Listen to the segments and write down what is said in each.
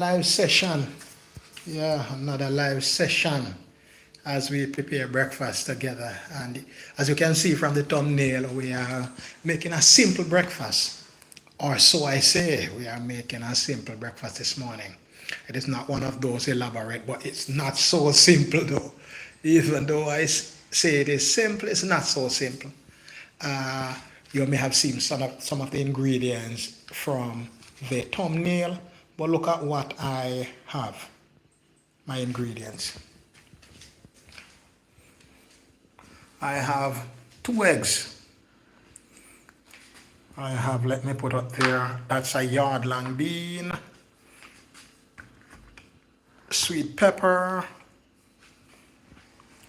Live session. Yeah, another live session as we prepare breakfast together. And as you can see from the thumbnail, we are making a simple breakfast. Or so I say, we are making a simple breakfast this morning. It is not one of those elaborate, but it's not so simple though. Even though say it is simple, it's not so simple. Uh, you may have seen some of the ingredients from the thumbnail, but look at what I have, my ingredients. I have 2 eggs. I have, let me put up there, that's a yard long bean, sweet pepper,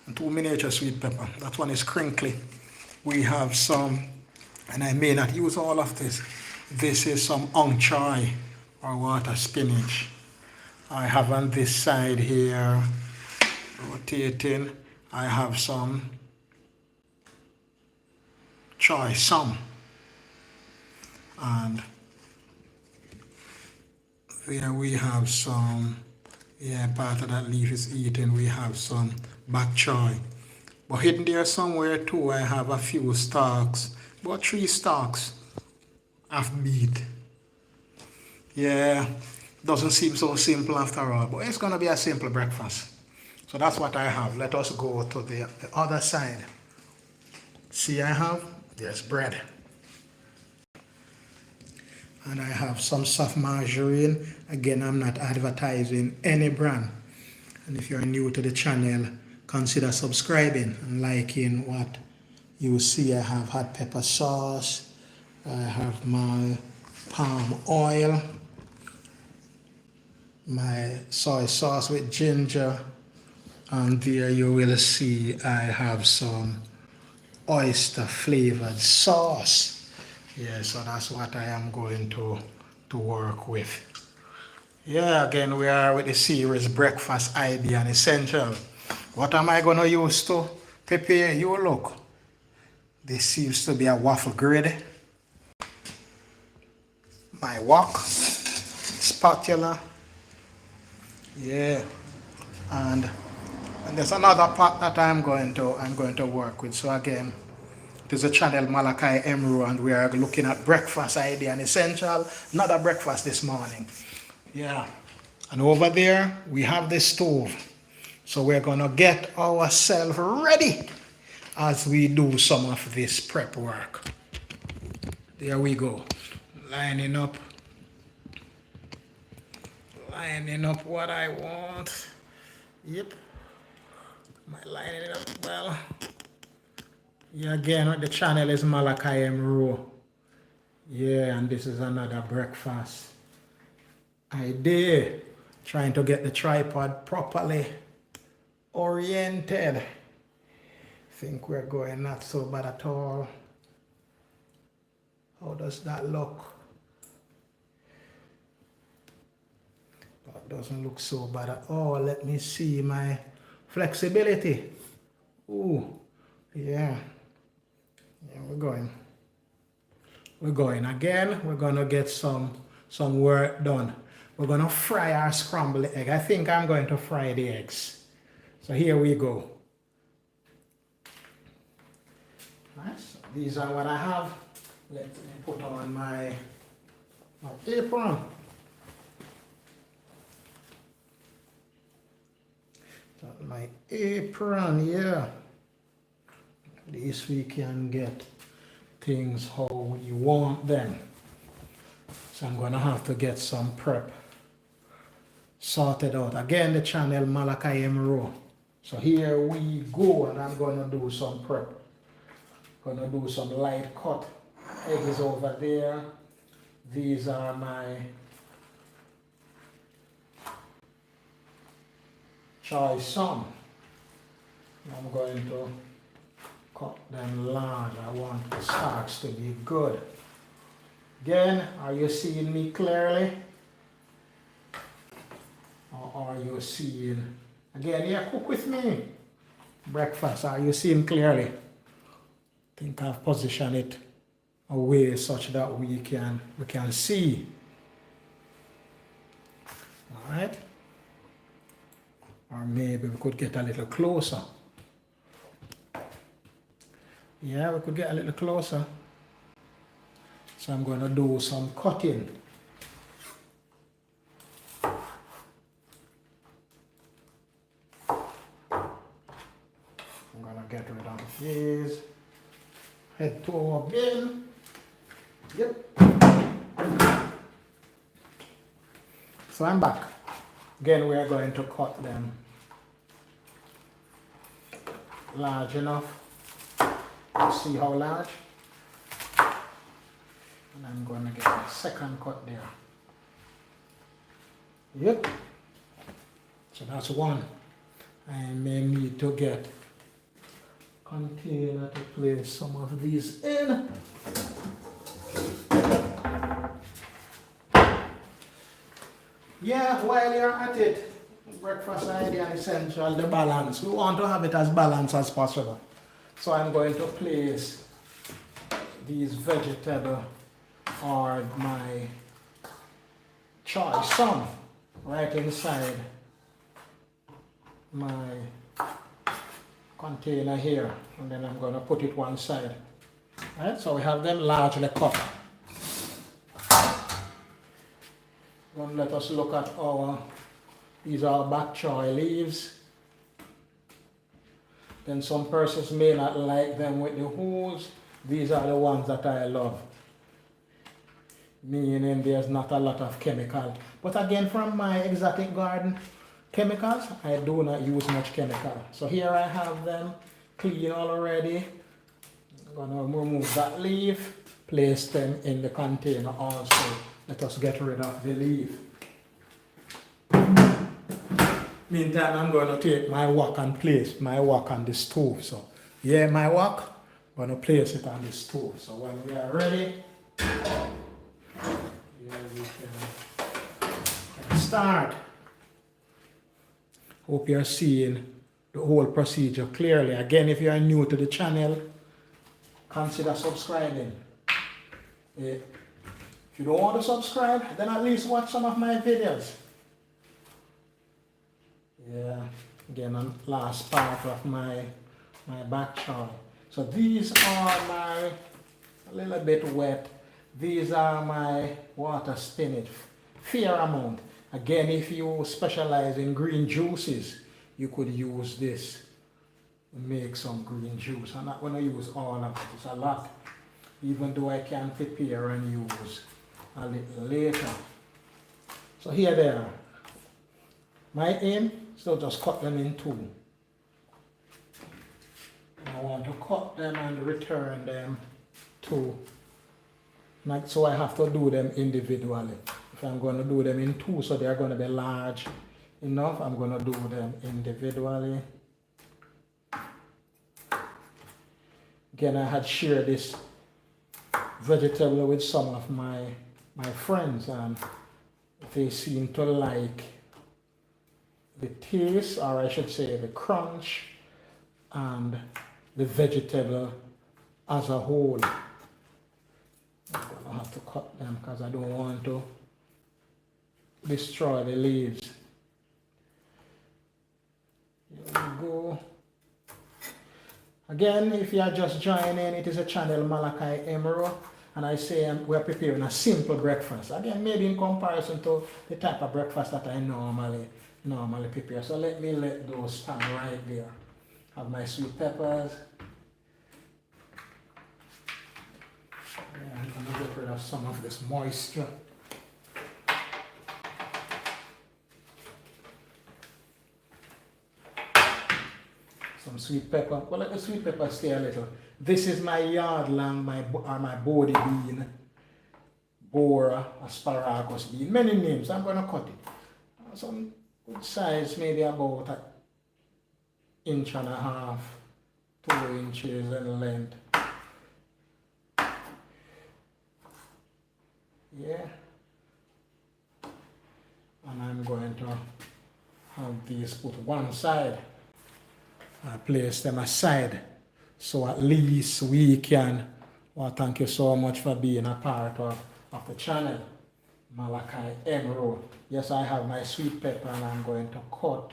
and 2 miniature sweet pepper. That one is crinkly. We have some, and I may not use all of this. This is some ong chai or water spinach. I have on this side here, rotating, I have some choy sum. And there we have some, part of that leaf is eaten. We have some bok choy. But hidden there somewhere too, I have a few stalks, about 3 stalks of beet. Yeah, doesn't seem so simple after all, but it's gonna be a simple breakfast. So that's what I have. Let us go to the other side. See, there's bread. And I have some soft margarine. Again, I'm not advertising any brand. And if you're new to the channel, consider subscribing and liking what you see. I have hot pepper sauce. I have my palm oil, my soy sauce with ginger. And there you will see I have some oyster flavored sauce. Yeah, so that's what I am going to work with. Yeah, again, we are with the series Breakfast Idea and Essential. What am I going to use to prepare? You look. This seems to be a waffle grid. My wok, spatula. Yeah, and there's another pot that I'm going to work with. So again, this is a channel Malachi Emro, and we are looking at breakfast idea and essential. Another breakfast this morning. Yeah. And over there, we have the stove. So we're going to get ourselves ready as we do some of this prep work. There we go. Lining up what I want. Yep. Am I lining it up well? Yeah, again, the channel is Malachi Emro. Yeah, and this is another breakfast idea. Trying to get the tripod properly oriented. Think we're going not so bad at all. How does that look? That doesn't look so bad at all. Let me see my flexibility. Ooh, yeah. Yeah, we're going again. We're gonna get some work done. We're gonna fry our scrambled egg. I think I'm going to fry the eggs. So here we go. Nice. These are what I have. Let me put on my apron. My apron, yeah. This we can get things how we want them. So I'm going to have to get some prep sorted out. Again, the channel Malachi Emro. So here we go, and I'm going to do some prep. Going to do some light cut. Egg is over there. These are my choy sum. I'm going to cut them large. I want the stalks to be good. Again, are you seeing me clearly? Or are you seeing, again, yeah, cook with me. Breakfast, are you seeing clearly? I think I've positioned it away such that we can see. Or maybe we could get a little closer. Yeah, we could get a little closer. So I'm going to do some cutting. I'm going to get rid of these. Head to our bin. Yep. So I'm back. Again, we are going to cut them large enough. Let's see how large. And I'm going to get a second cut there. Yep. So that's one. I may need to get a container to place some of these in. Yeah, while you're at it, breakfast idea essential, the balance. We want to have it as balanced as possible. So I'm going to place these vegetables or my choy sum right inside my container here, and then I'm going to put it one side. Right, so we have them largely cut. Then let us look at these are bok choy leaves. Then some persons may not like them with the holes. These are the ones that I love. Meaning there's not a lot of chemical. But again, from my exotic garden chemicals, I do not use much chemical. So here I have them clean already. I'm going to remove that leaf, place them in the container also. Let us get rid of the leaf. Meantime, I'm going to take my wok and place my wok on the stove. So, yeah, my wok, I'm going to place it on the stove. So when we are ready, here we can start. Hope you're seeing the whole procedure clearly. Again, if you are new to the channel, consider subscribing. If you don't want to subscribe, then at least watch some of my videos. Yeah, again, the last part of my bok choy. So these are a little bit wet. These are my water spinach, fair amount. Again, if you specialize in green juices, you could use this to make some green juice. I'm not going to use all of it, it's a lot. Even though I can prepare and use a little later. So here they are. My aim is to just cut them in two. I want to cut them and return them to, so I have to do them individually. If I'm going to do them in two, so they're going to be large enough, I'm going to do them individually. Again, I had shared this vegetable with some of my friends, and they seem to like the taste, or I should say the crunch, and the vegetable as a whole. I'm going to have to cut them because I don't want to destroy the leaves. Here we go. Again, if you are just joining, it is a channel Malachi Emerald, and I say we're preparing a simple breakfast. Again, maybe in comparison to the type of breakfast that I normally prepare. So let me let those stand right there. Have my sweet peppers. Yeah, I'm going to get rid of some of this moisture. Some sweet pepper. Well, let the sweet pepper stay a little. This is my yard lamb, my body bean, bora, asparagus bean, many names. I'm going to cut it. Some good size, maybe about an inch and a half, 2 inches in length. Yeah. And I'm going to have these put one side. I place them aside so at least we can, well, thank you so much for being a part of the channel, Malachi Emerald. Yes, I have my sweet pepper and I'm going to cut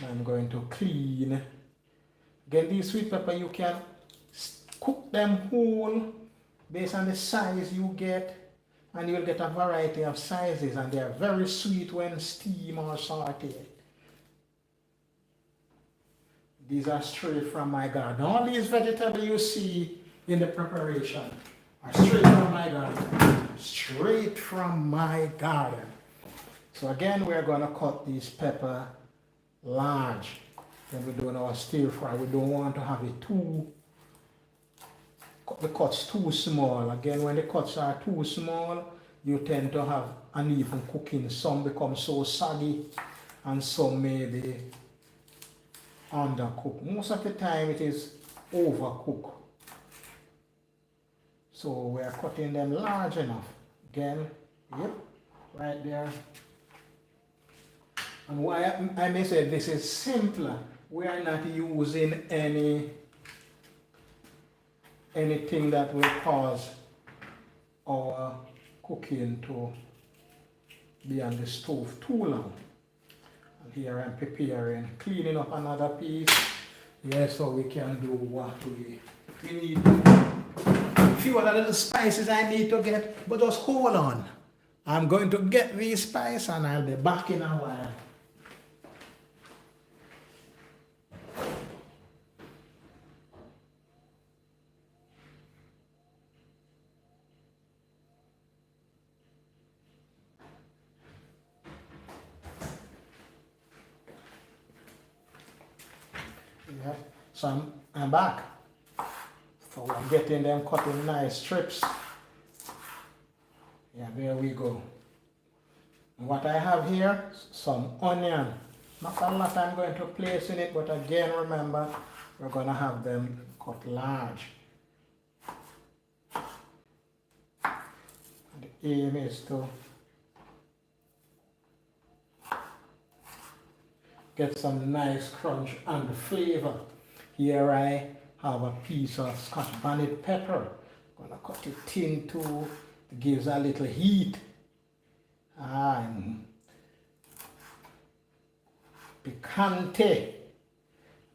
I'm going to clean. Again, these sweet pepper, you can cook them whole based on the size you get, and you'll get a variety of sizes, and they are very sweet when steamed or sauteed. These are straight from my garden. All these vegetables you see in the preparation are straight from my garden. Straight from my garden. So again, we're going to cut these pepper large. When we're doing our stir fry, we don't want to have it the cuts too small. Again, when the cuts are too small, you tend to have uneven cooking. Some become so saggy, and some may be undercooked. Most of the time it is overcooked. So we are cutting them large enough. Again, yep, right there. And why I may say this is simpler. We are not using anything that will cause our cooking to be on the stove too long. And here I'm preparing, cleaning up another piece. Yes, so we can do what we need. A few other little spices I need to get, but just hold on. I'm going to get these spices and I'll be back in a while. Yeah. So I'm back. So I'm getting them cut in nice strips. Yeah, there we go. And what I have here, some onion. Not a lot I'm going to place in it, but again, remember, we're going to have them cut large. And the aim is to get some nice crunch and flavor. Here I have a piece of Scotch bonnet pepper. I'm gonna cut it thin too. It gives a little heat. And picante,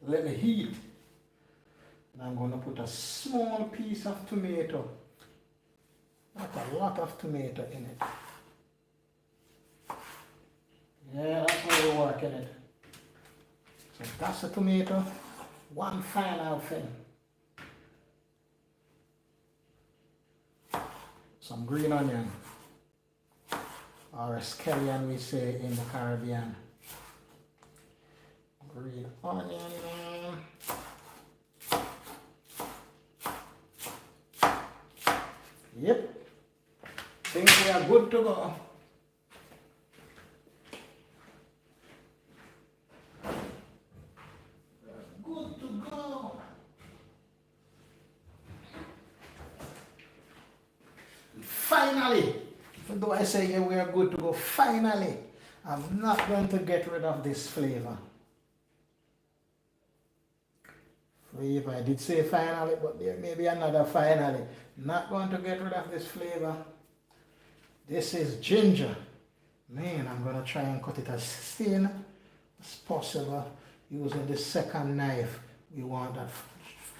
little heat. And I'm gonna put a small piece of tomato. Not a lot of tomato in it. Yeah, that's how we work in it. So that's the tomato. One final thing. Some green onion, or scallion we say in the Caribbean. Green onion. Yep. Think we are good to go. Finally, even though I say yeah, we are good to go, finally, I'm not going to get rid of this flavor. Flavor, I did say finally, but there may be another finally. Not going to get rid of this flavor. This is ginger. Man, I'm going to try and cut it as thin as possible using the second knife. We want that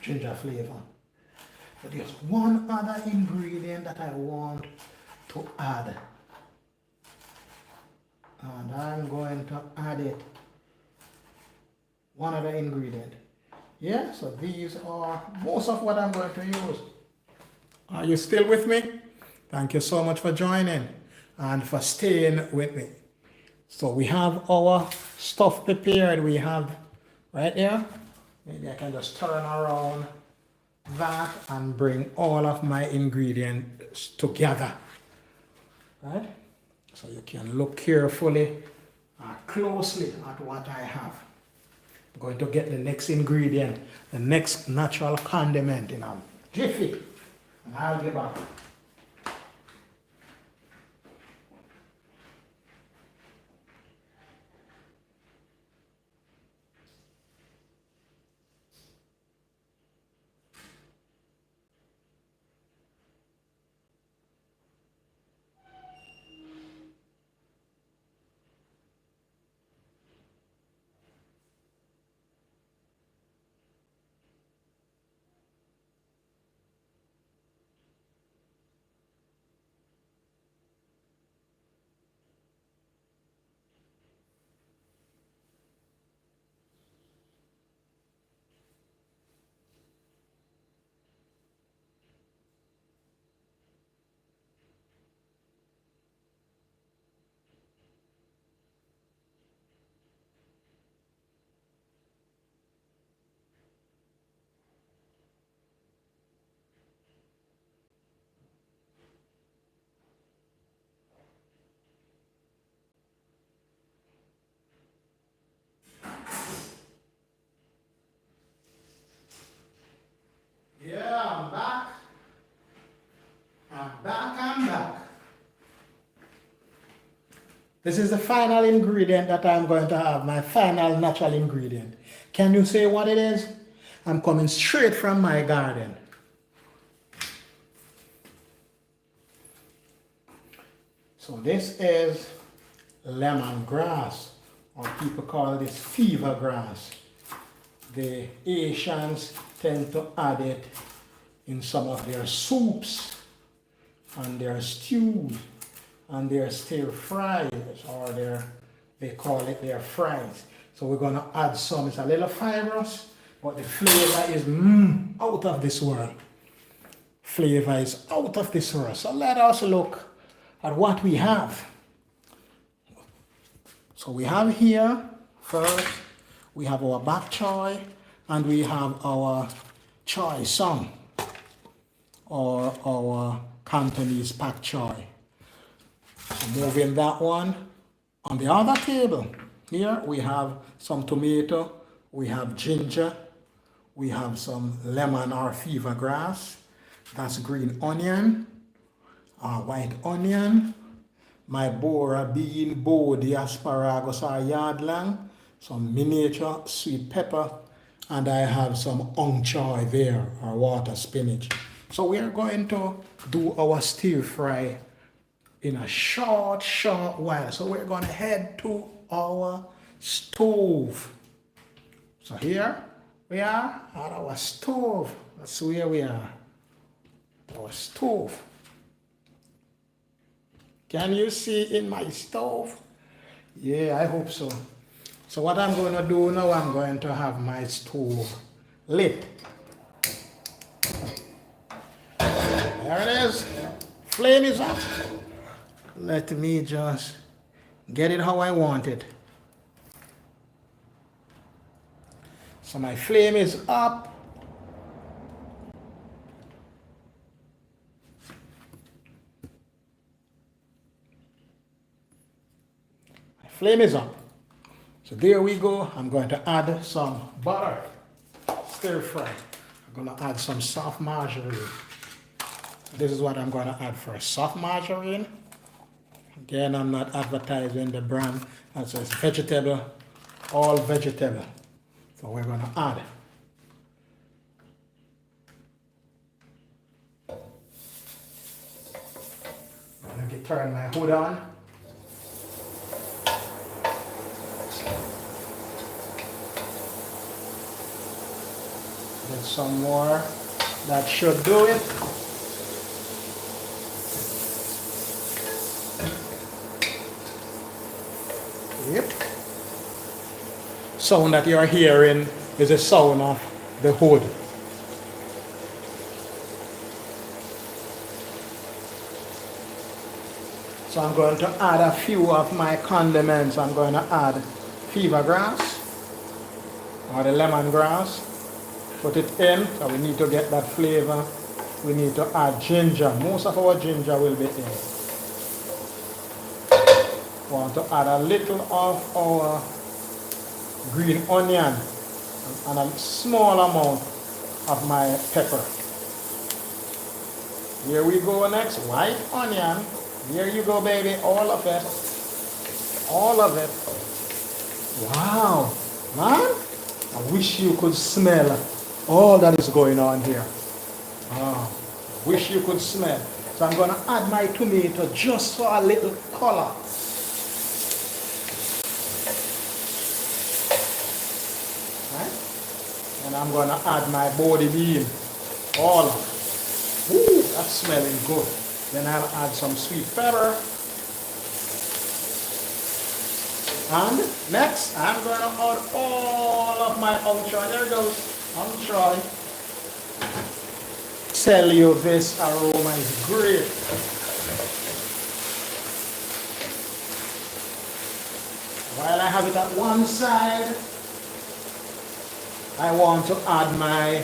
ginger flavor. But there's one other ingredient that I want to add. And I'm going to add it. One other ingredient. Yeah, so these are most of what I'm going to use. Are you still with me? Thank you so much for joining and for staying with me. So we have our stuff prepared. We have right here. Maybe I can just turn around that and bring all of my ingredients together, right? So you can look carefully closely at what I have. I'm going to get the next ingredient, the next natural condiment in a jiffy, and I'll be back. This is the final ingredient that I'm going to have, my final natural ingredient. Can you say what it is? I'm coming straight from my garden. So this is lemongrass, or people call this fever grass. The Asians tend to add it in some of their soups and their stews and their stir fries, or they call it their fries. So we're going to add some. It's a little fibrous, but the flavor is out of this world. Flavor is out of this world. So let us look at what we have. So we have here, first, we have our bok choy, and we have our choy sum, or our Cantonese pak choy. So moving that one on the other table. Here we have some tomato, we have ginger, we have some lemon or fever grass, that's green onion, white onion, my bora bean, bodi, asparagus or yardlang, some miniature sweet pepper, and I have some ong choy there, or water spinach. So we are going to do our stir fry in a short while. So we're going to head to our stove. So here we are at our stove. That's where we are. Our stove. Can you see in my stove? Yeah, I hope so. So what I'm going to do now, I'm going to have my stove lit. There it is. Flame is up. Let me just get it how I want it. So my flame is up. My flame is up. So there we go. I'm going to add some butter. Stir fry. I'm going to add some soft margarine. This is what I'm going to add first. Soft margarine. Again, I'm not advertising the brand. That's it's vegetable, all vegetable. So we're going to add. I'm going to turn my hood on. Get some more. That should do it. Yep. Sound that you are hearing is the sound of the hood. So I'm going to add a few of my condiments. I'm going to add fever grass or the lemongrass. Put it in, so we need to get that flavor. We need to add ginger. Most of our ginger will be in. Want to add a little of our green onion and a small amount of my pepper. Here we go next, white onion. Here you go, baby, all of it. All of it. Wow, man, I wish you could smell all that is going on here. Oh, wish you could smell. So I'm going to add my tomato just for a little color. And I'm going to add my body bean, all of it. Ooh, that's smelling good. Then I'll add some sweet pepper. And next, I'm going to add all of my ong choy. There it goes, ong choy. Tell you this aroma is great. While I have it at one side, I want to add my,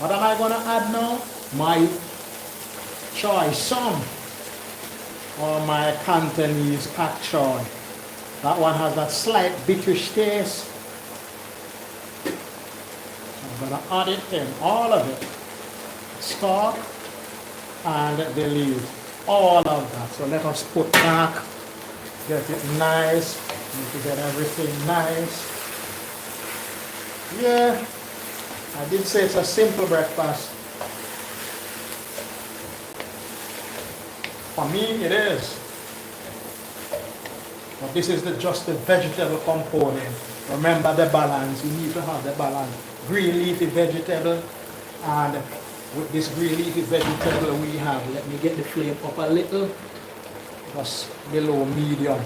what am I going to add now? My choy sum, or my Cantonese pak choy. That one has that slight bitterish taste. I'm going to add it in, all of it. Stalk and the leaves, all of that. So let us put back Get it nice. Need to get everything nice. Yeah, I did say it's a simple breakfast. For me, it is. But this is just the vegetable component. Remember the balance. You need to have the balance. Green leafy vegetable, and with this green leafy vegetable we have, let me get the flame up a little, just below medium.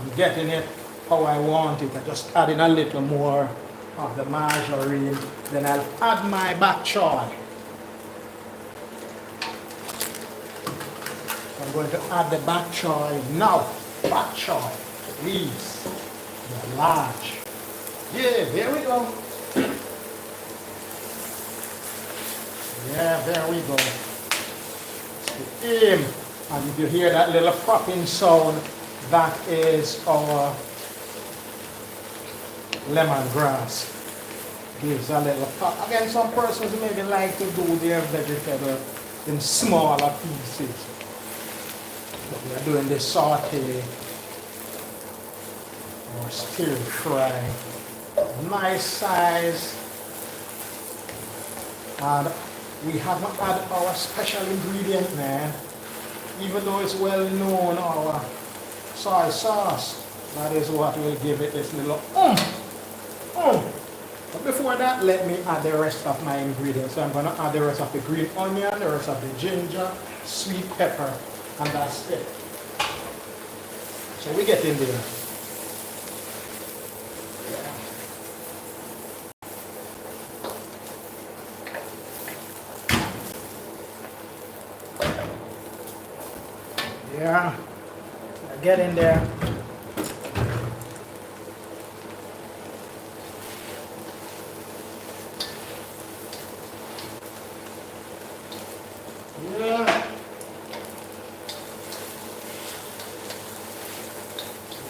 I'm getting it how I want it. I just add in a little more of the margarine, then I'll add my bok choy. I'm going to add the bok choy now. Bok choy, please. They're large. Yeah, there we go. Yeah, there we go. That's the aim. And if you hear that little popping sound, that is our lemongrass. Gives a little pop. Again, some persons maybe like to do their vegetable in smaller pieces. But we are doing this saute or stir fry. Nice size. And we haven't added our special ingredient, man. Even though it's well known, our soy sauce. That is what will give it this little But before that, let me add the rest of my ingredients. So I'm going to add the rest of the green onion, the rest of the ginger, sweet pepper, and that's it. So we get in there. Yeah, get in there. Yeah.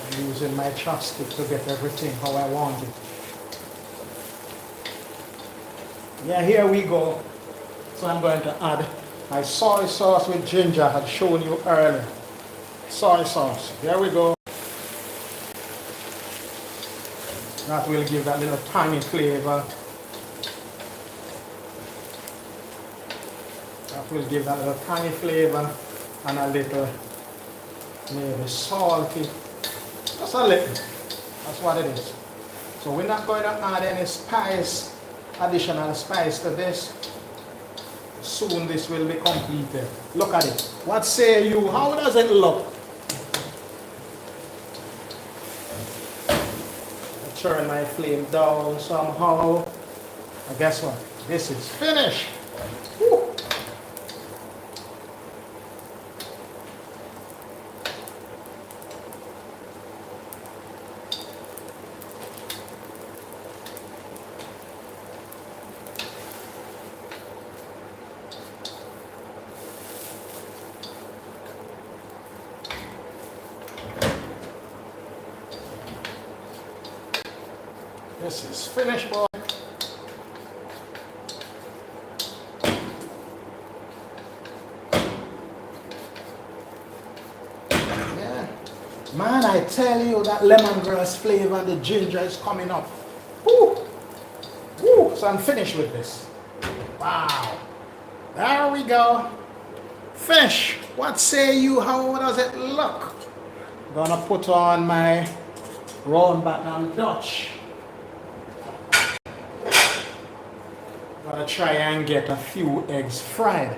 I'm using my chopstick to get everything how I want it. Yeah, here we go. So I'm going to add my soy sauce with ginger. I had shown you earlier. Soy sauce. There we go. That will give that little tangy flavor. That will give that little tangy flavor and a little maybe salty. Just a little. That's what it is. So we're not going to add any spice, additional spice to this. Soon this will be completed. Look at it. What say you? How does it look? I turn my flame down somehow. And guess what? This is finished. Woo. This is finished, boy. Yeah. Man, I tell you, that lemongrass flavor and the ginger is coming up. Woo. Woo. So I'm finished with this. Wow. There we go. Fish. What say you? How does it look? Gonna put on my round bottom Dutch. Gonna try and get a few eggs fried.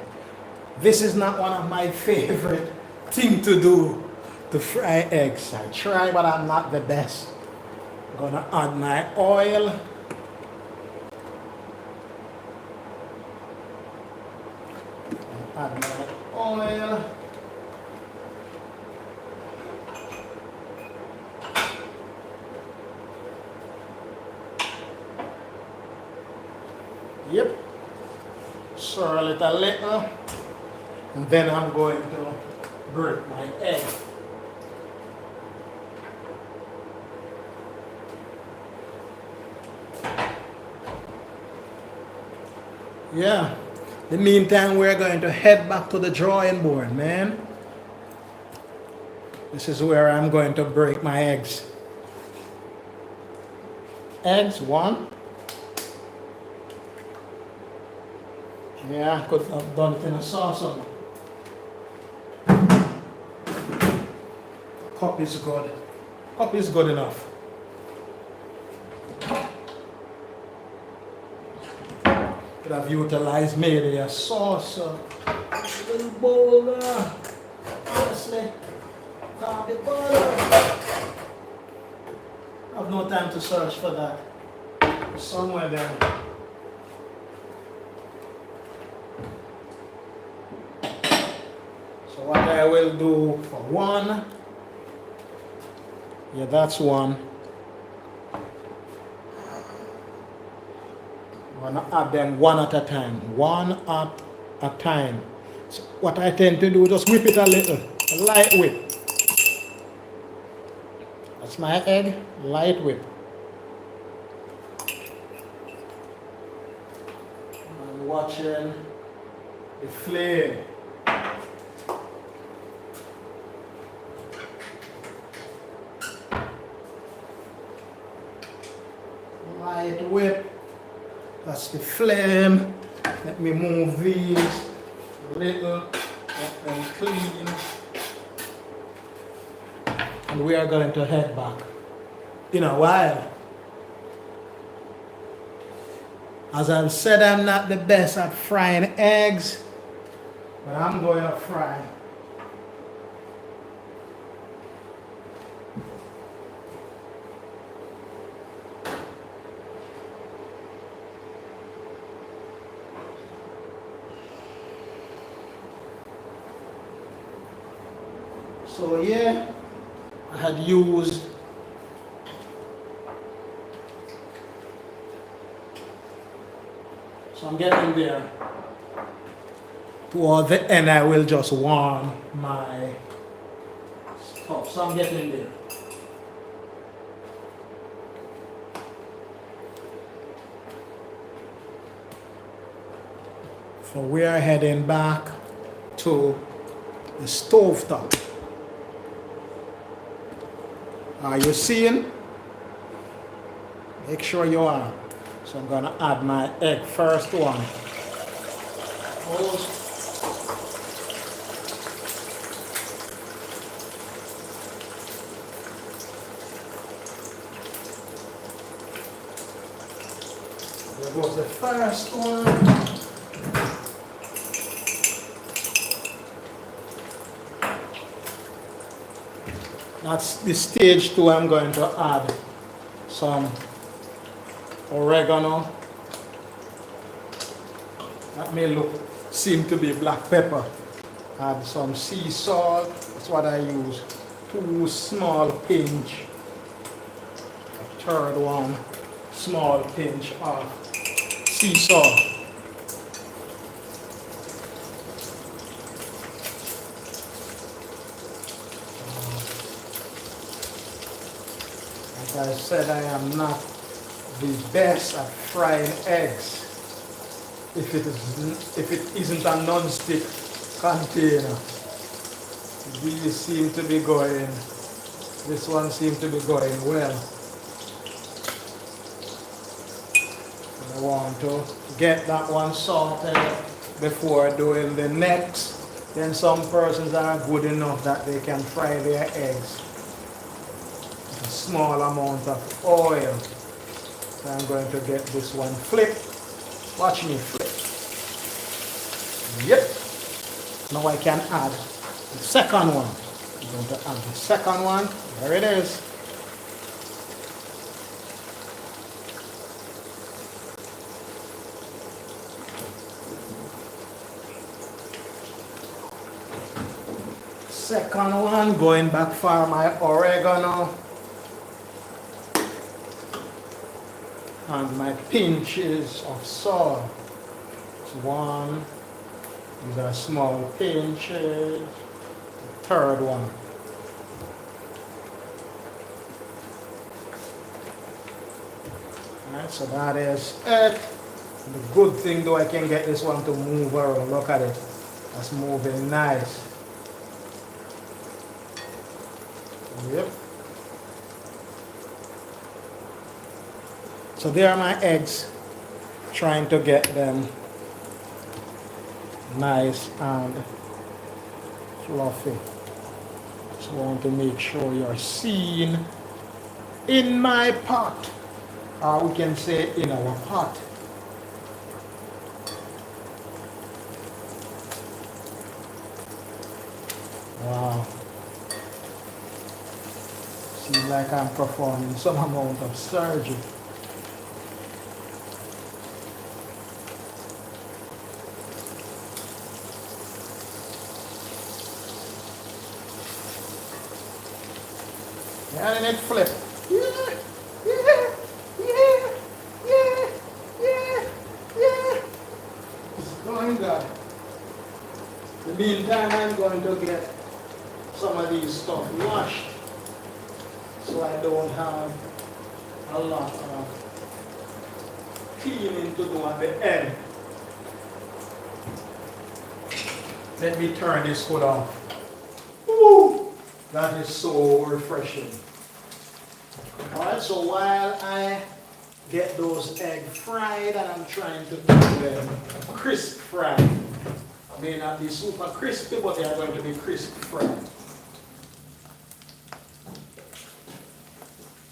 This is not one of my favorite things to do, to fry eggs. I try, but I'm not the best. Gonna add my oil. Add my oil. Yep. Swirl it a little. And then I'm going to break my egg. Yeah. In the meantime, we're going to head back to the drawing board, man. This is where I'm going to break my eggs. Eggs, one. Yeah, could have done it in a saucer. Cup is good. Cup is good enough. Could have utilized maybe a saucer. A little bowl there. Honestly, can't be bothered. I have no time to search for that. It's somewhere there. So what I will do for one, yeah, that's one. I'm gonna add them one at a time. One at a time. So what I tend to do, just whip it a little. A light whip. That's my egg, light whip. I'm watching the flame. Light whip. That's the flame. Let me move these a little, let them clean. And we are going to head back in a while. As I've said, I'm not the best at frying eggs, but I'm going to fry. So yeah, I had used so I'm getting there. Toward the end I will just warm my stuff. So I'm getting there. So we are heading back to the stove top. Are you seeing? Make sure you are. So I'm gonna add my egg, first one. There goes the first one. That's the stage 2. I'm going to add some oregano. That may seem to be black pepper. Add some sea salt. That's what I use. 2 small pinch. A third one, small pinch of sea salt. As I said, I am not the best at frying eggs. If it isn't a non-stick container. These seem to be going, this one seems to be going well. I want to get that one sorted before doing the next. Then some persons are good enough that they can fry their eggs. A small amount of oil. So I'm going to get this one flipped. Watch me flip. Yep. Now I can add the second one. I'm going to add the second one. There it is. Second one, going back for my oregano. And my pinches of salt. One. These are small pinches. Third one. Alright, so that is it. The good thing though, I can get this one to move around. Look at it. That's moving nice. Yep. So there are my eggs, trying to get them nice and fluffy. So I want to make sure you're seeing in my pot, or we can say in our pot. Wow. Seems like I'm performing some amount of surgery. Yeah, and it flip. Yeah, yeah, yeah, yeah, yeah, yeah. It's going good. In the meantime, I'm going to get some of these stuff washed so I don't have a lot of cleaning to do at the end. Let me turn this hood off. Woo! That is so refreshing. Alright, so while I get those eggs fried, and I'm trying to do them crisp fried. May not be super crispy, but they are going to be crisp fried.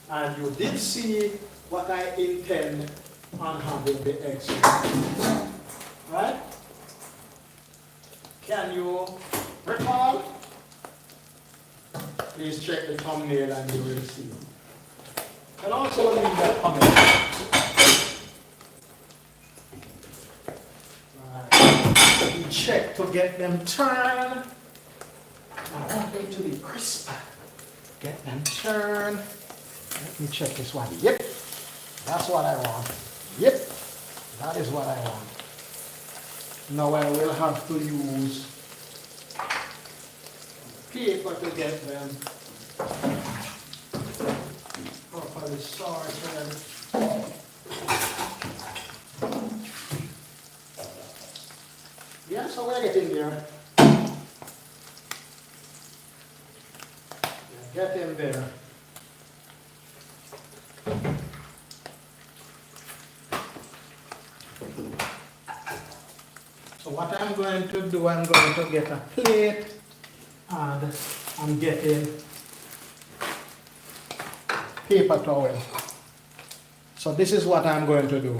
And you did see what I intend on having the eggs. Right? Can you recall? Please check the thumbnail and you will see. And also leave that comment. Right. We check to get them turned. I want them to be crisp. Get them turned. Let me check this one. Yep. That's what I want. Yep. That is what I want. Now I will have to use paper to get them properly sorted. Yeah, so we're getting there. Get in there. So what I'm going to do, I'm going to get a plate and I'm getting paper towel. So this is what I'm going to do.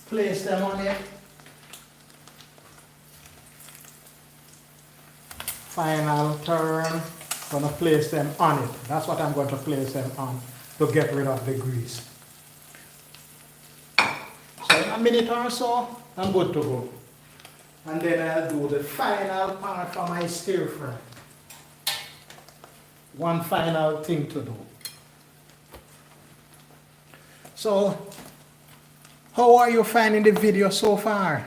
Place them on it. Final turn. Gonna place them on it. That's what I'm going to place them on to get rid of the grease. So in a minute or so, I'm good to go. And then I'll do the final part for my stir fry. One final thing to do. So, how are you finding the video so far?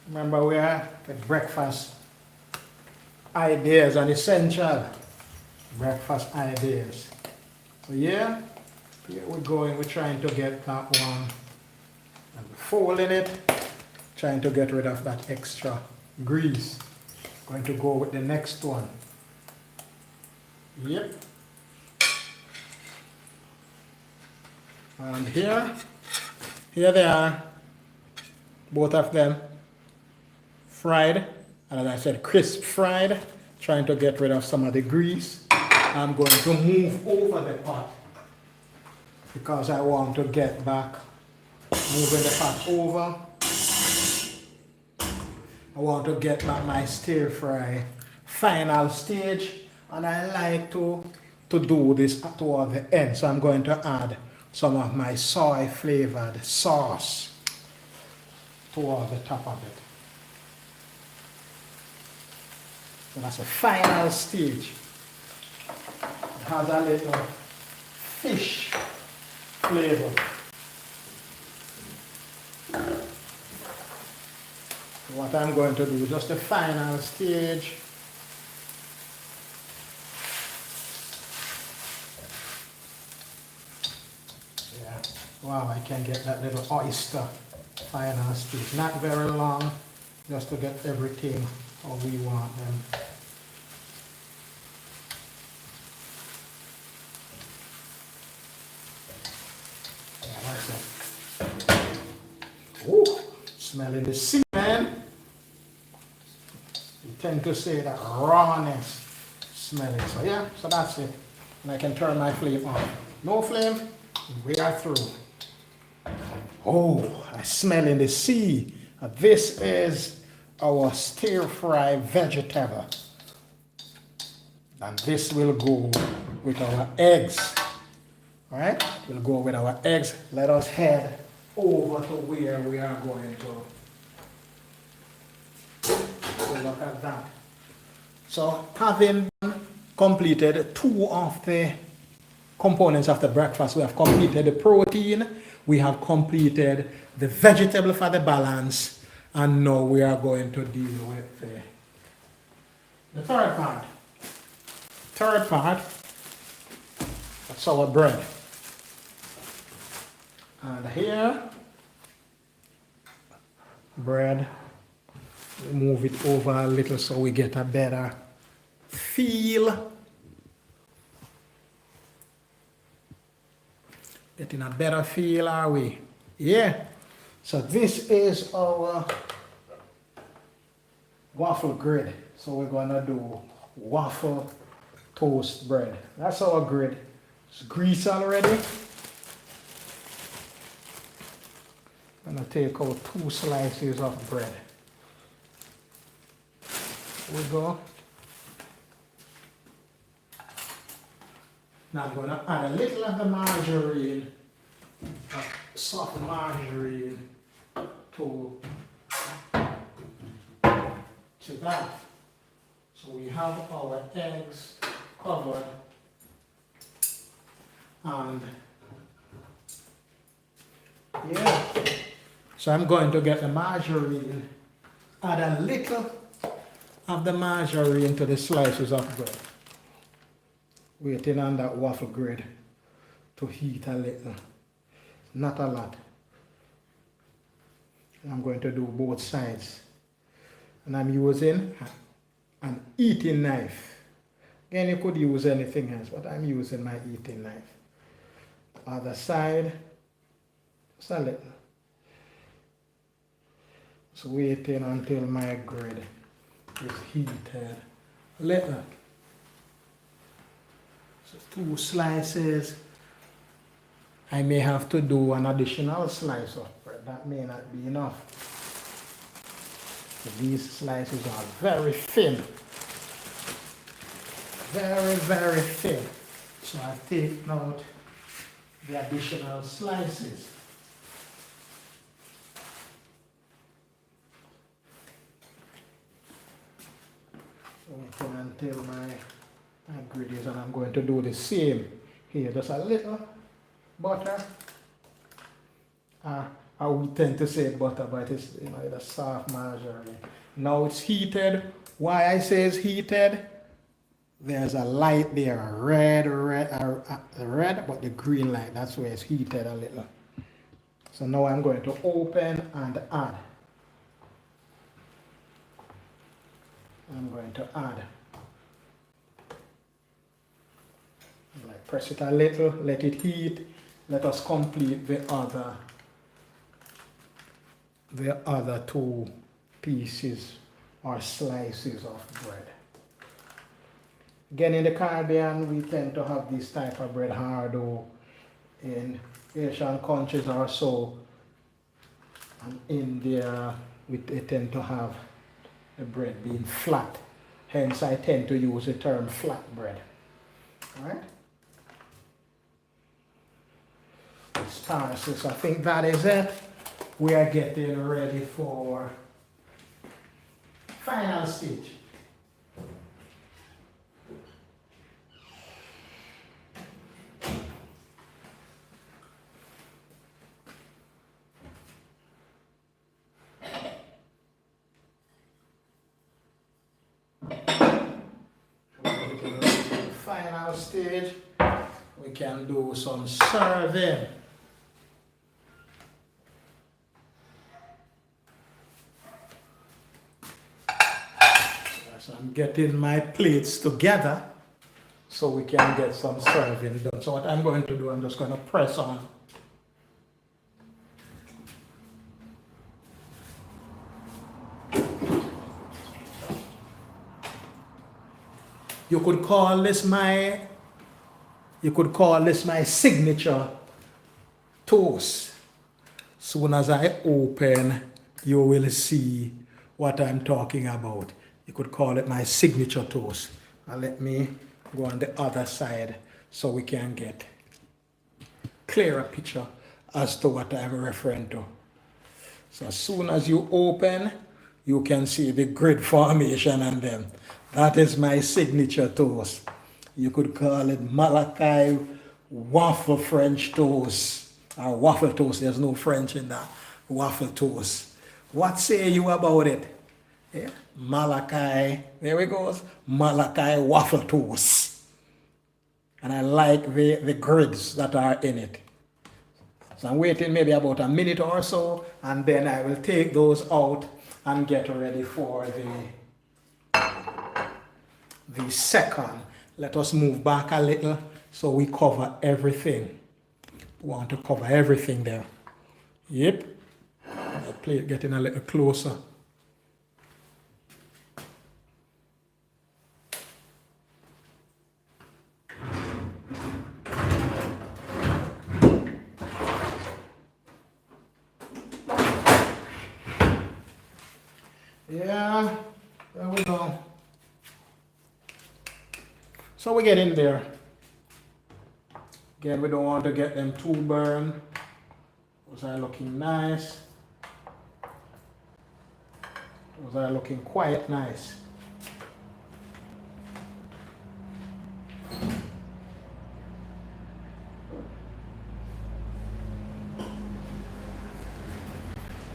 Remember, we are at breakfast ideas and essential breakfast ideas. So yeah, here we're going. We're trying to get that one. And folding it, trying to get rid of that extra grease. Going to go with the next one. Yep. And here they are, both of them fried, and as I said, crisp fried, trying to get rid of some of the grease. I'm going to move over the pot because I want to get back. Moving the pot over. I want to get back my stir fry final stage, and I like to do this toward the end. So I'm going to add some of my soy flavored sauce toward the top of it. So that's the final stage. It has a little fish flavor. What I'm going to do, just the final stage. Yeah. Wow, I can get that little oyster final stage. Not very long, just to get everything how we want them. Smelling the sea, man. You tend to say that rawness smelling. So yeah, so that's it. And I can turn my flame off. No flame, we are through. Oh, I smell in the sea. This is our stir-fry vegetable. And this will go with our eggs. All right, we'll go with our eggs. Let us head over to where we are going to look at that. So having completed two of the components of the breakfast, we have completed the protein, we have completed the vegetable for the balance, and now we are going to deal with the third part. Third part, that's our bread. And here, bread, we move it over a little so we get a better feel. Getting a better feel, are we? Yeah. So this is our waffle grid. So we're gonna do waffle toast bread. That's our grid. It's greased already. I'm gonna take out 2 slices of bread. Here we go. Now I'm gonna add a little of the margarine, soft margarine to that. So we have our eggs covered, and yeah. So I'm going to get the margarine, add a little of the margarine to the slices of bread. Waiting on that waffle grid to heat a little, not a lot. I'm going to do both sides. And I'm using an eating knife. Again, you could use anything else, but I'm using my eating knife. Other side, just a little. So waiting until my grid is heated a little. So 2 slices. I may have to do an additional slice of bread. That may not be enough. So these slices are very thin. Very, very thin. So I've taken out the additional slices. Waiting until my grid is, and I'm going to do the same here. Just a little butter. I would tend to say butter, but it's, you know, it's a soft margarine. Now it's heated. Why I say it's heated? There's a light there, a red, but the green light, that's where it's heated a little. So now I'm going to open and add. I'm going to add. Like press it a little, let it heat. Let us complete the other 2 pieces or slices of bread. Again, in the Caribbean, we tend to have this type of bread hard, or in Asian countries or so, and India, they tend to have the bread being flat. Hence, I tend to use the term flat bread. All right? So I think that is it. We are getting ready for final stage. Final stage, we can do some serving. So I'm getting my plates together so we can get some serving done. So what I'm going to do, I'm just going to press on. You could call this my signature toast. Soon as I open, you will see what I'm talking about. You could call it my signature toast. Now let me go on the other side so we can get clearer picture as to what I'm referring to. So as soon as you open, you can see the grid formation on them. That is my signature toast. You could call it Malachi waffle French toast or waffle toast. There's no French in that. Waffle toast. What say you about it? Yeah. Malachi, there we go. Malachi waffle toast. And I like the grids that are in it. So I'm waiting maybe about a minute or so, and then I will take those out and get ready for the second. Let us move back a little so we cover everything. We want to cover everything there. Yep. The plate getting a little closer. Yeah, there we go. So we get in there. Again, we don't want to get them too burned. Those are looking nice. Those are looking quite nice.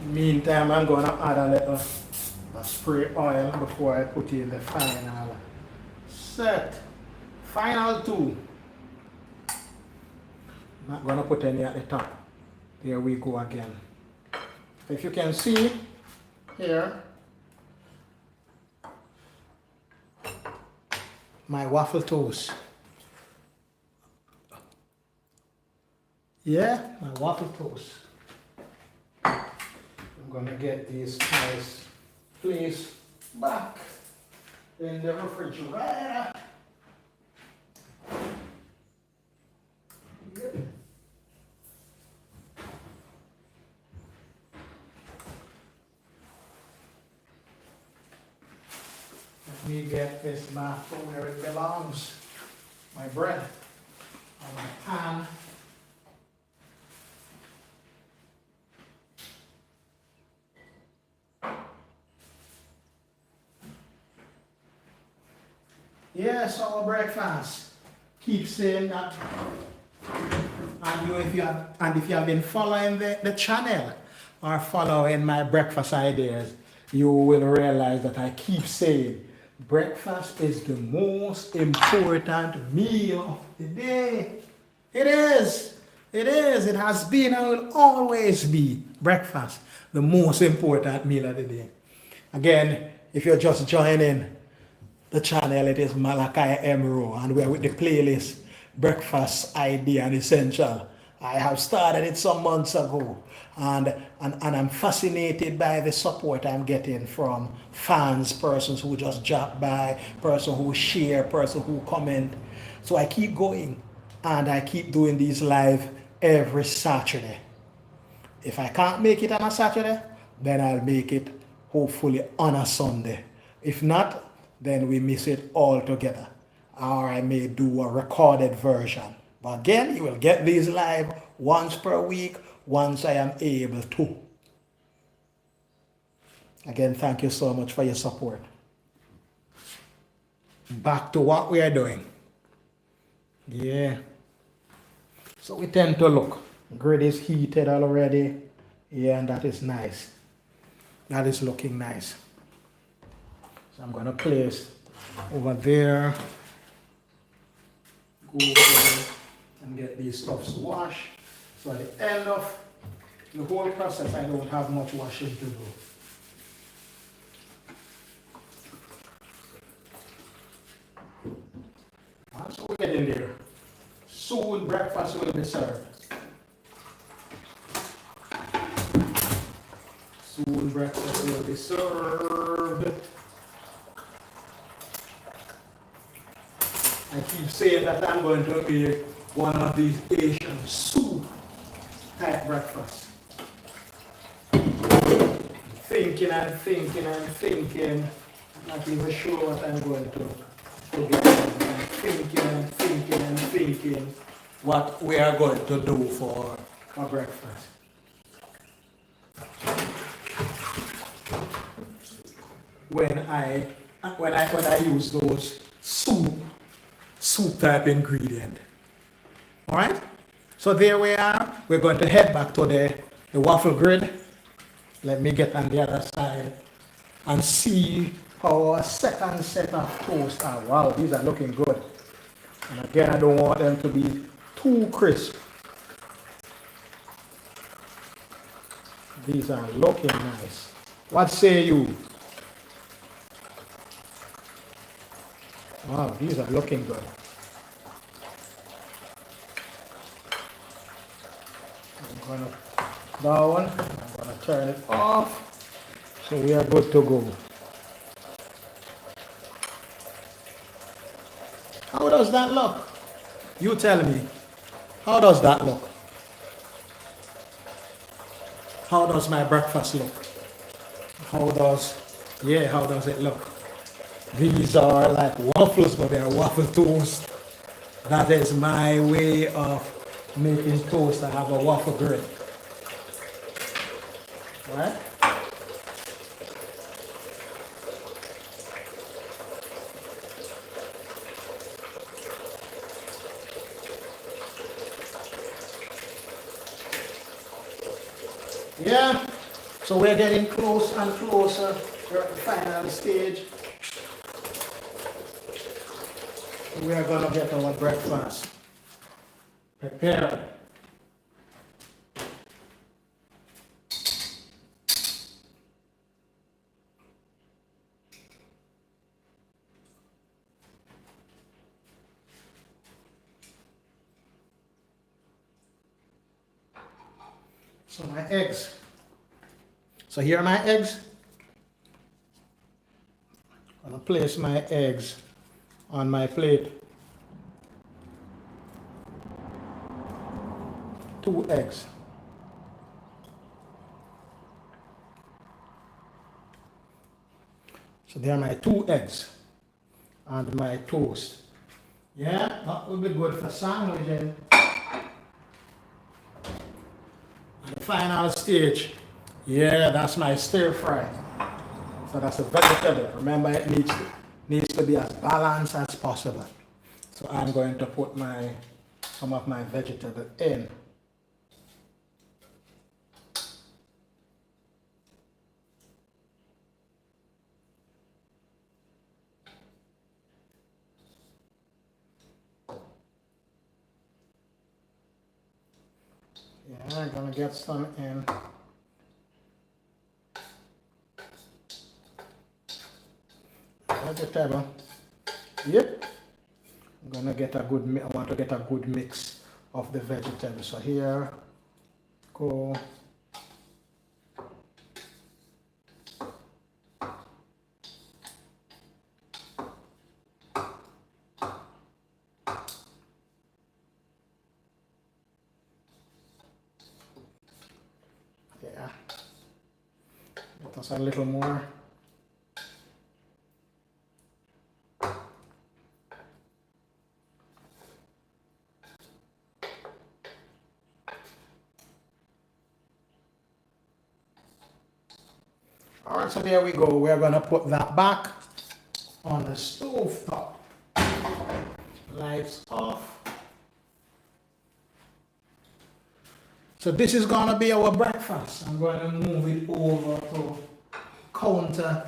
Meantime, I'm going to add a little spray oil before I put in the final set. Final two. Not going to put any at the top. There we go again. If you can see here, my waffle toast. Yeah, my waffle toast. I'm going to get these nice placed back in the refrigerator. Yep. Let me get this back to where it belongs. My bread on my pan. Yes, our breakfast. Keep saying that. And if you have been following the channel or following my breakfast ideas, you will realize that I keep saying breakfast is the most important meal of the day. It is. It is. It has been and will always be breakfast, the most important meal of the day. Again, if you're just joining the channel, it is Malachi Emerald, and we're with the playlist Breakfast Idea and Essential. I have started it some months ago, and I'm fascinated by the support I'm getting from fans, persons who just drop by, persons who share, persons who comment. So I keep going, and I keep doing these live every Saturday. If I can't make it on a Saturday, then I'll make it hopefully on a Sunday. If not, then we miss it all together. Or I may do a recorded version. But again, you will get these live once per week, once I am able to. Again, thank you so much for your support. Back to what we are doing. Yeah. So we tend to look. Grid is heated already. Yeah, and that is nice. That is looking nice. So I'm going to place over there. Go over and get these stuffs washed. So at the end of the whole process, I don't have much washing to do. And so we get in there. Soon breakfast will be served. Soon breakfast will be served. I keep saying that I'm going to make one of these Asian soup type breakfast. Thinking and thinking and thinking. I'm not even sure what I'm going to get. I'm thinking and thinking and thinking what we are going to do for breakfast. When I use those soup type ingredient. All right. So there we are. We're going to head back to the waffle grid. Let me get on the other side and see how our second set of toast are. Wow, these are looking good. And again, I don't want them to be too crisp. These are looking nice. What say you? Wow, these are looking good. I'm gonna down, I'm gonna turn it off. So we are good to go. How does that look? You tell me. How does that look? How does my breakfast look? How does it look? These are like waffles, but they are waffle toast. That is my way of making toast. I have a waffle grid. Right? Yeah. So we're getting close and closer. We're at the final stage. We are gonna get our breakfast prepared. So my eggs. So here are my eggs. I'm gonna place my eggs on my plate. 2 eggs. So there are my 2 eggs and my toast. Yeah, that would be good for sandwiching. And the final stage. Yeah, that's my stir fry. So that's a vegetable. Remember, it needs to be as balanced as possible. So I'm going to put some of my vegetable in. Yeah, I'm gonna get some in. Vegetable. Yep. I'm gonna get a good. I want to get a good mix of the vegetables. So here, go. Yeah. Get us a little more. All right, so there we go. We're gonna put that back on the stove top. Lights off. So this is gonna be our breakfast. I'm going to move it over to counter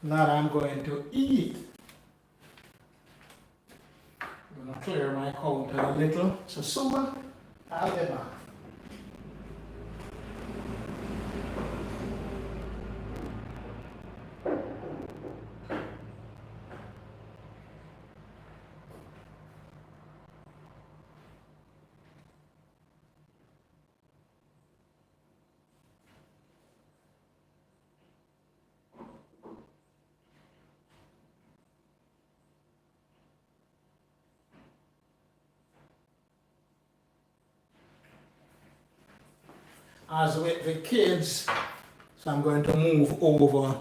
that I'm going to eat. I'm gonna clear my counter a little. So soon I'll get back. as with the kids, so I'm going to move over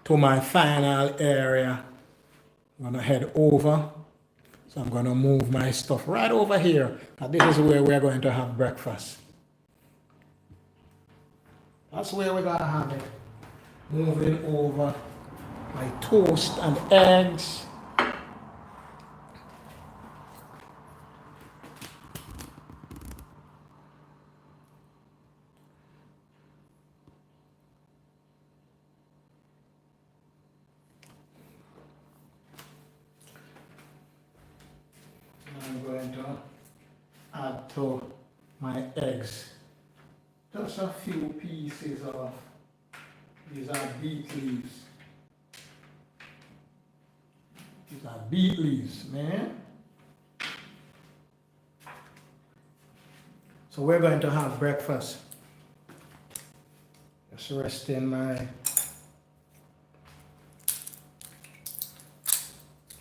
to my final area. I'm going to head over. So I'm going to move my stuff right over here. And this is where we're going to have breakfast. That's where we're going to have it. Moving over my toast and eggs. I'm going to add to my eggs just a few pieces of, these are beet leaves. These are beet leaves, man. So we're going to have breakfast. Just resting my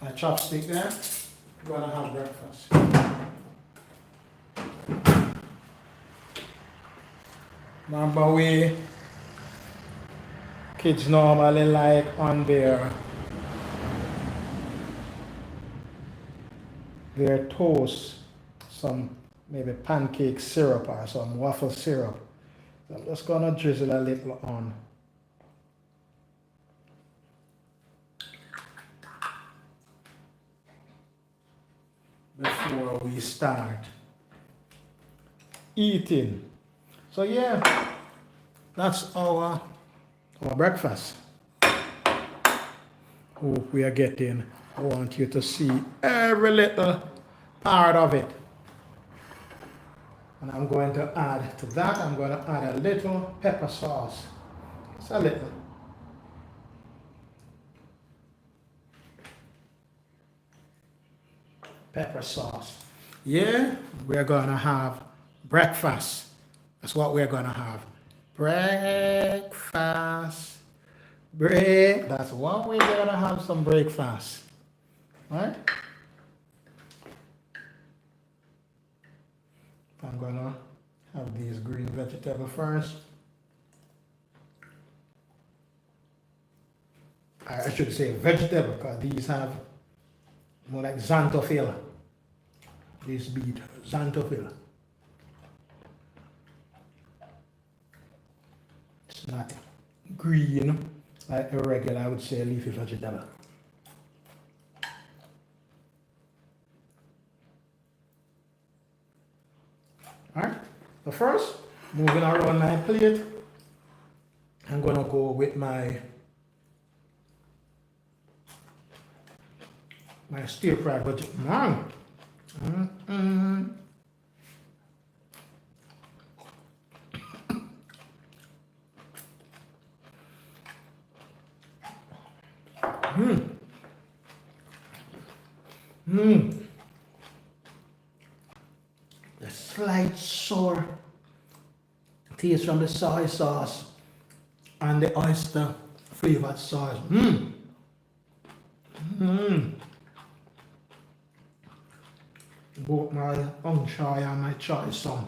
chopstick there. We're gonna have breakfast. Remember we kids normally like on their toast some maybe pancake syrup or some waffle syrup. So I'm just gonna drizzle a little on. Before we start eating. So yeah, that's our breakfast. Hope we are getting. I want you to see every little part of it. And I'm going to add to that, I'm going to add a little pepper sauce. Just a little. Pepper sauce. Yeah, we're going to have breakfast. That's what we're going to have. Breakfast. That's what we're going to have, some breakfast. Right? I'm going to have these green vegetables first. I should say vegetable because these have more like xanthophyll. This beet, xanthophyll. It's not green like a regular, I would say, leafy vegetable. Alright, so first, moving around my plate, I'm gonna go with my stir fry vegetable. The slight sour taste from the soy sauce and the oyster flavored sauce. Both my choy and my choy sauce.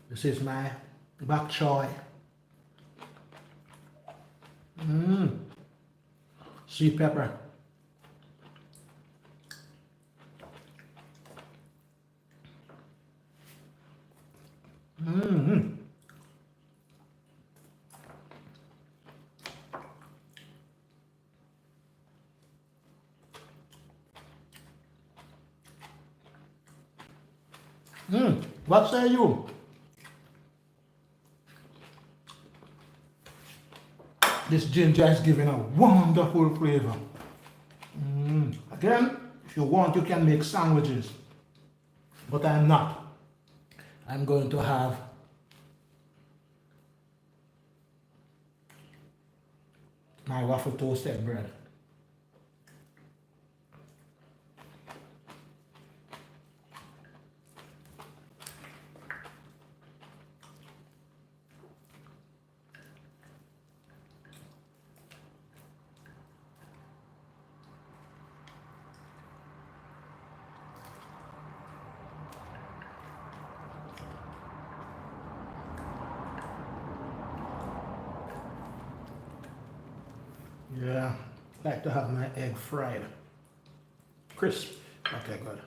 This is my bok choy. Sweet pepper. What say you? This ginger is giving a wonderful flavor. Again, if you want, you can make sandwiches, but I'm not. I'm going to have my waffle toasted bread. Yeah, like to have my egg fried. Crisp. Okay, good.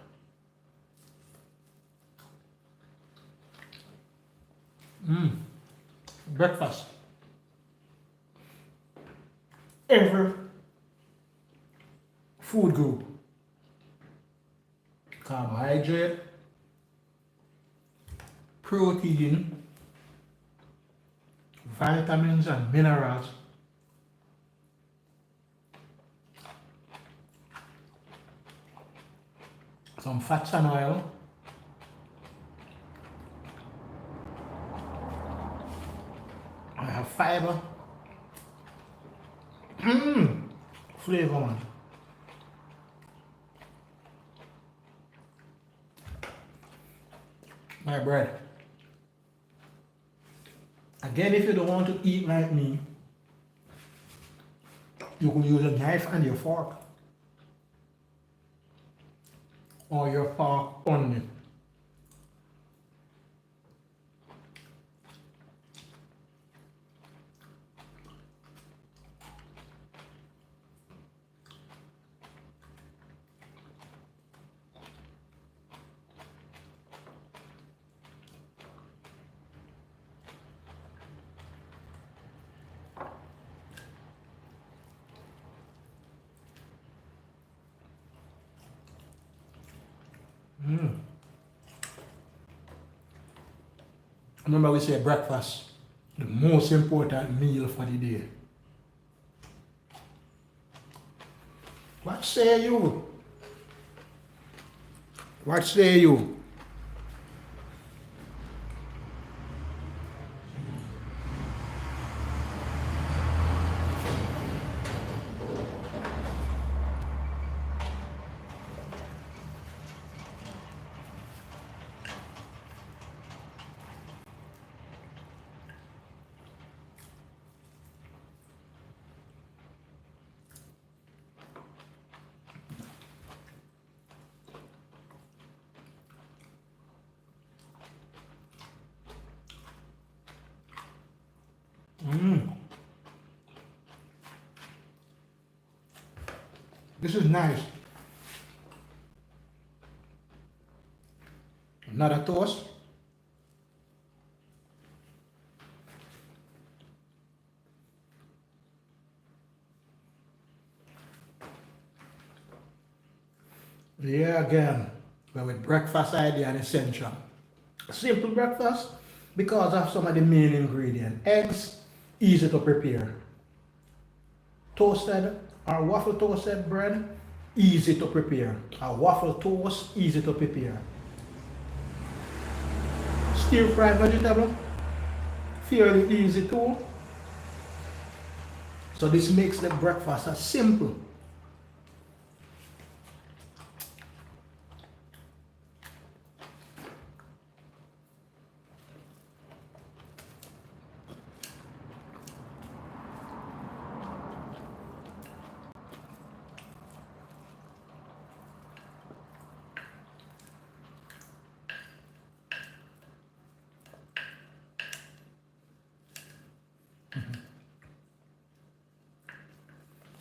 Breakfast. Every food group. Carbohydrate, protein, vitamins and minerals. Some fats and oil. I have fiber. Flavor one. My bread. Again, if you don't want to eat like me, you can use a knife and your fork. Or your fork only. Remember we say breakfast, the most important meal for the day. What say you? What say you? This is nice. Not a toast. Yeah, again, but with breakfast idea and essential. Simple breakfast because of some of the main ingredients. Eggs, easy to prepare. Toasted or waffle toasted bread, easy to prepare. A waffle toast, easy to prepare. Stir fried vegetable, fairly easy too. So this makes the breakfast as simple.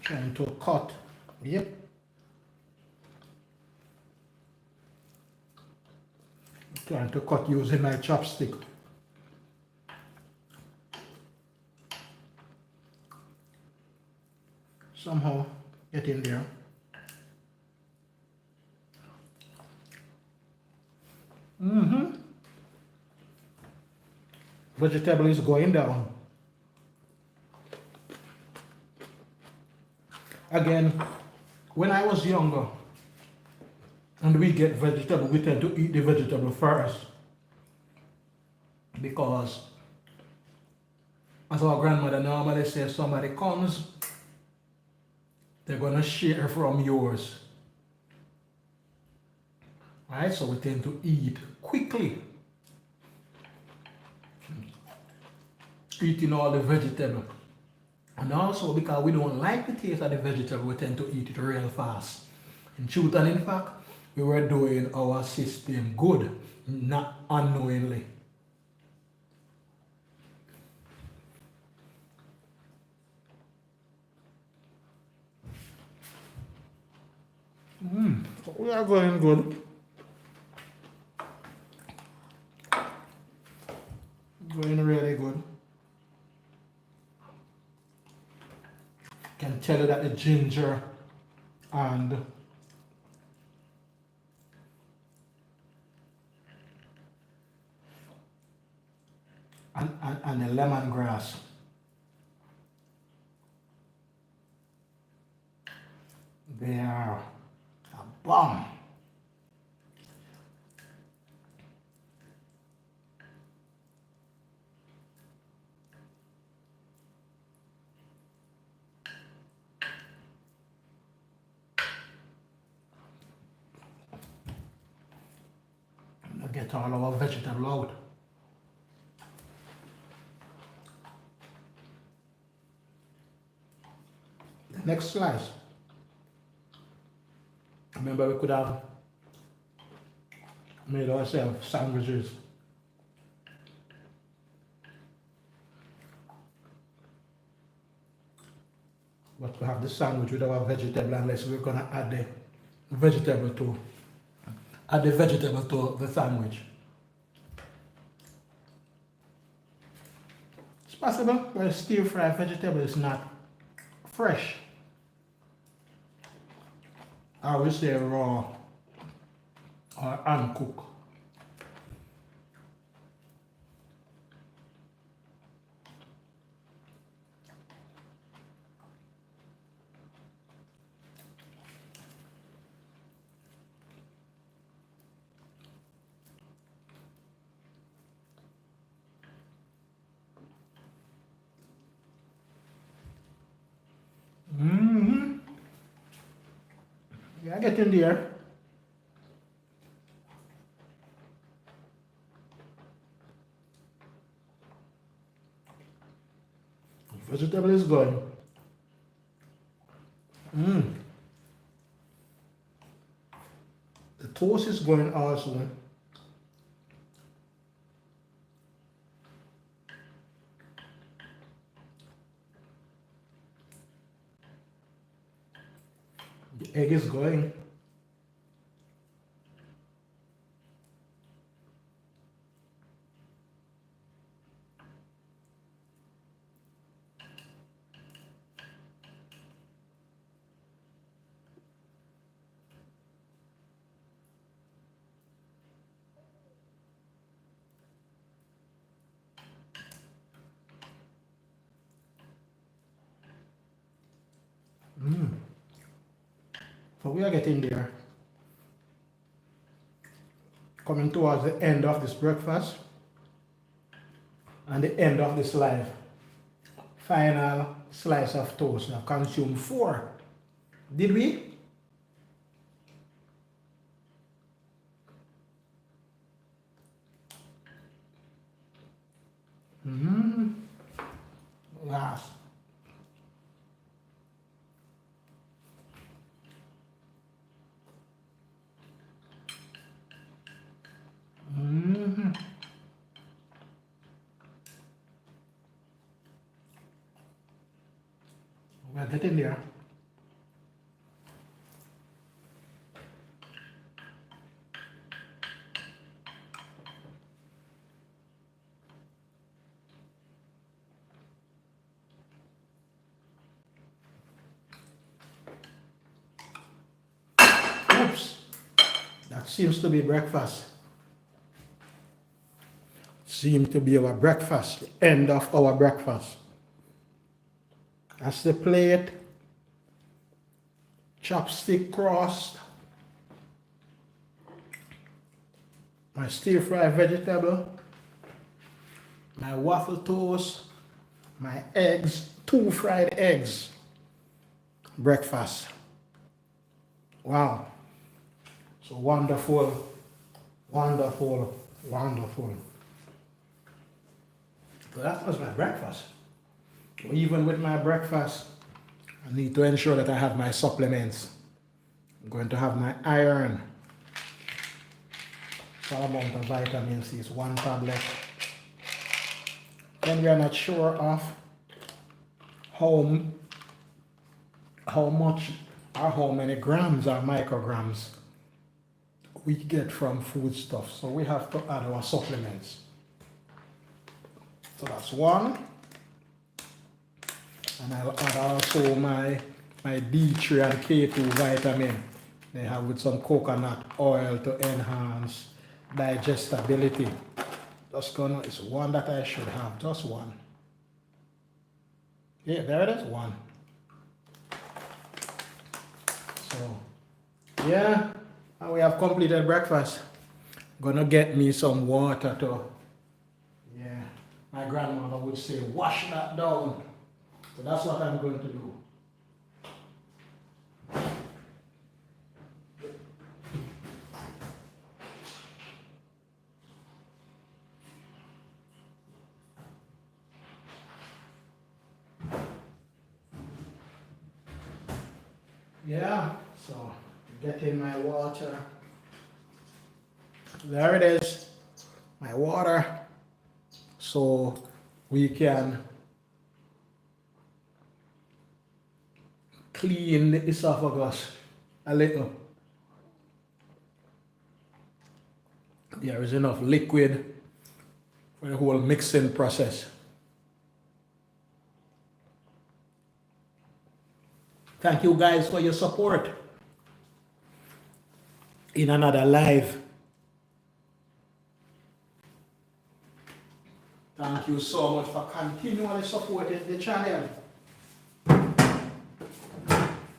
Trying to cut. Yep. Trying to cut using my chopstick. Somehow get in there. Vegetable is going down. Again, when I was younger and we get vegetable, we tend to eat the vegetable first because as our grandmother normally says, somebody comes, they're gonna share from yours. Right? So we tend to eat quickly. Eating all the vegetable. And also because we don't like the taste of the vegetable, we tend to eat it real fast. In truth and in fact, we were doing our system good, not unknowingly. we are going good. Going really good. Can tell you that the ginger and the lemongrass, they are a bomb. Get all our vegetable out. The next slice. Remember, we could have made ourselves sandwiches. But we have the sandwich with our vegetable, unless we're gonna add the vegetable to the sandwich. It's possible, but stir-fried vegetable is not fresh. I would say raw or uncooked. Mm-hmm. Yeah, get in there. Vegetable is good. The toast is going also. The egg is going. So we are getting there. Coming towards the end of this breakfast and the end of this life. Final slice of toast. I've consumed 4. Did we? Last. We're getting there. Oops. That seems to be breakfast. Seems to be our breakfast, the end of our breakfast. That's the plate. Chopstick crust. My stir-fried vegetable. My waffle toast. My eggs. 2 fried eggs. Breakfast. Wow. So wonderful. Wonderful. Wonderful. So that was my breakfast. Even with my breakfast, I need to ensure that I have my supplements. I'm going to have my iron. Small amount of vitamin C is 1 tablet. Then we are not sure of how much or how many grams or micrograms we get from foodstuff. So we have to add our supplements. So that's one. And I'll add also my D3 and K2 vitamin. They have with some coconut oil to enhance digestibility. Just gonna, it's one that I should have, just one. Yeah, there it is, one. So, yeah, and we have completed breakfast. Gonna get me some water to, yeah, my grandmother would say, wash that down. So that's what I'm going to do. Yeah, so getting my water. There it is, my water. So we can clean the esophagus a little. There is enough liquid for the whole mixing process. Thank you guys for your support in another live. Thank you so much for continually supporting the channel.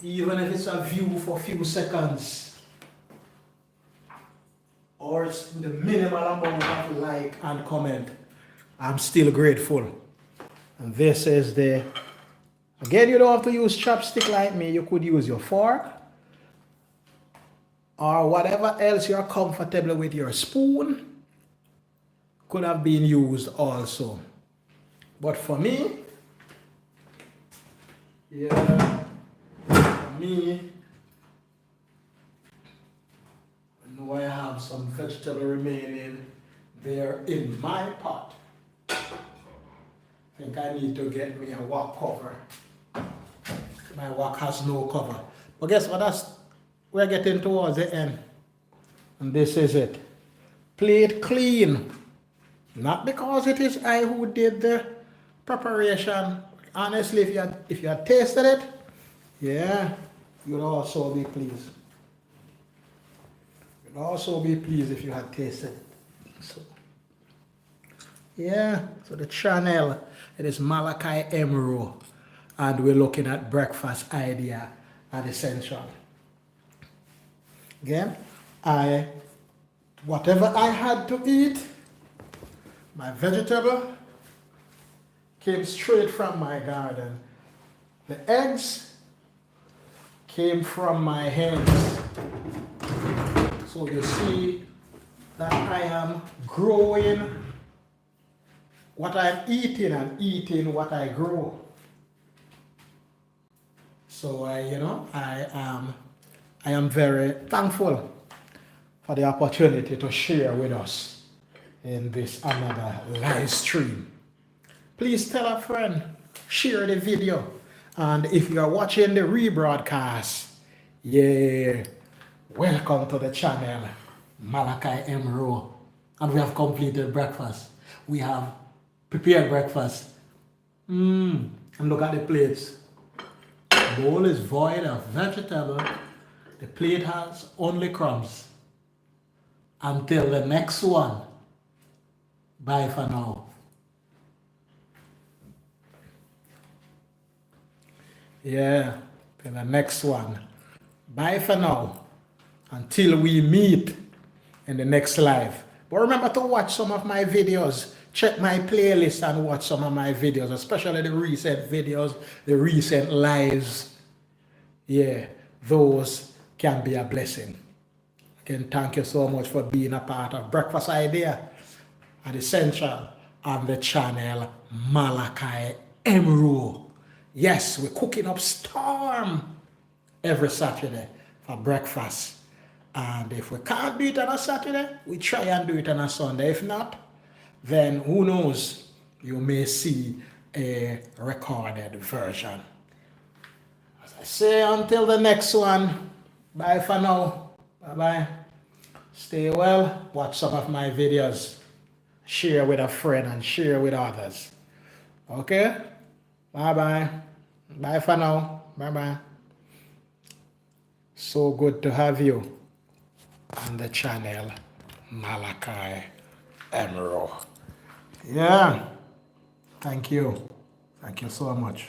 Even if it's a view for a few seconds, or it's the minimal amount of like and comment, I'm still grateful. And this is the, again, you don't have to use chopstick like me. You could use your fork or whatever else you're comfortable with. Your spoon could have been used also. But for me, yeah, for me, I know I have some vegetable remaining there in my pot. I think I need to get me a wok cover. My wok has no cover. But guess what? We're getting towards the end. And this is it. Plate clean. Not because it is I who did the preparation. Honestly, if you had tasted it, yeah, you'd also be pleased. You'd also be pleased if you had tasted it. So, yeah, so the channel, it is Malachi Emerald, and we're looking at breakfast idea and essential. Again, whatever I had to eat, my vegetable came straight from my garden. The eggs came from my hens. So you see that I am growing what I'm eating and eating what I grow. So I am very thankful for the opportunity to share with us in this another live stream. Please tell a friend, share the video, and if you are watching the rebroadcast, yeah, welcome to the channel, Malachi Emerald. And we have completed breakfast. We have prepared breakfast. And look at the plates. The bowl is void of vegetable. The plate has only crumbs. Until the next one. Bye for now. Yeah, till the next one. Bye for now. Until we meet in the next live. But remember to watch some of my videos. Check my playlist and watch some of my videos, especially the recent videos, the recent lives. Yeah, those can be a blessing. Again, thank you so much for being a part of Breakfast Idea and Essential on the channel Malachi Emerald. Yes, we're cooking up storm every Saturday for breakfast. And if we can't do it on a Saturday, we try and do it on a Sunday. If not, then who knows, you may see a recorded version. As I say, until the next one, bye for now. Bye-bye. Stay well. Watch some of my videos. Share with a friend and share with others. Okay? Bye bye. Bye for now. Bye bye. So good to have you on the channel, Malachi Emerald. Yeah. Thank you. Thank you so much.